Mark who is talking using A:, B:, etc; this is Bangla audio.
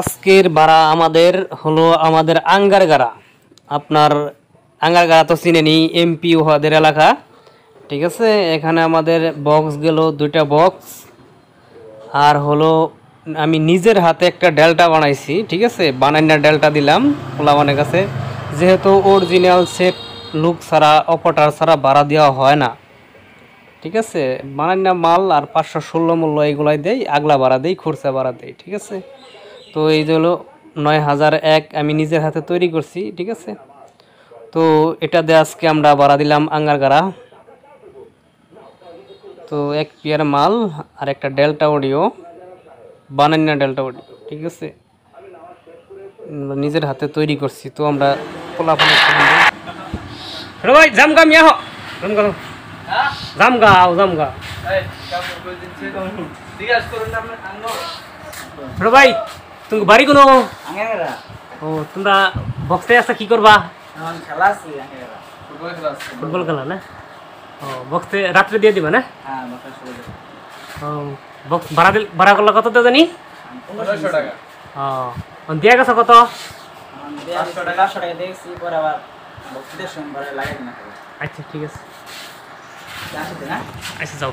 A: আজকের ভাড়া আমাদের হলো আমাদের আঙ্গারগাড়া। আপনার আঙ্গারগাড়া তো চিনেনি, এমপি ওদের এলাকা, ঠিক আছে। এখানে আমাদের বক্স গেল 2টা বক্স, আর হলো আমি নিজের হাতে একটা ডেল্টা বানাইছি, ঠিক আছে। বানাইনা ডেল্টা দিলাম পোলাপানের কাছে, যেহেতু অরিজিনাল সেট লুক ছাড়া অপটার ছাড়া ভাড়া দেওয়া হয় না, ঠিক আছে। বানাইনা মাল আর 516 মূল্য এগুলাই দেই, আগলা ভাড়া দেই, খরচা ভাড়া দেই, ঠিক আছে। তো এই যে হলো 9001 আমি নিজের হাতে তৈরি করছি, ঠিক আছে। তো এটা দিয়ে আজকে আমরা ভাড়া দিলাম আঙ্গারগাড়া। তো এক পেয়ার মাল আর একটা ডেল্টা অডিও, বানাইনা ডেল্টা অডিও, ঠিক আছে। নিজের হাতে তৈরি করছি। তো আমরা পোলাপান ভাই জামগা মিয়া হ জামগা জামগা ভাই তুমি বাড়ি কোনো ও তোমরা বক্সে আসা কি করবা? ফুটবল খেলা না? ও বক্সে রাত্রে দিয়ে দিবা না? ও বক্স ভাড়া করলে কত তো জানি? 1500 টাকা। ও দিয়া গেছে কত? 500 টাকা দিয়েছি, পরে আবার বক্সের সময় ভাড়া লাগাই না। আচ্ছা ঠিক আছে, আচ্ছা যাও।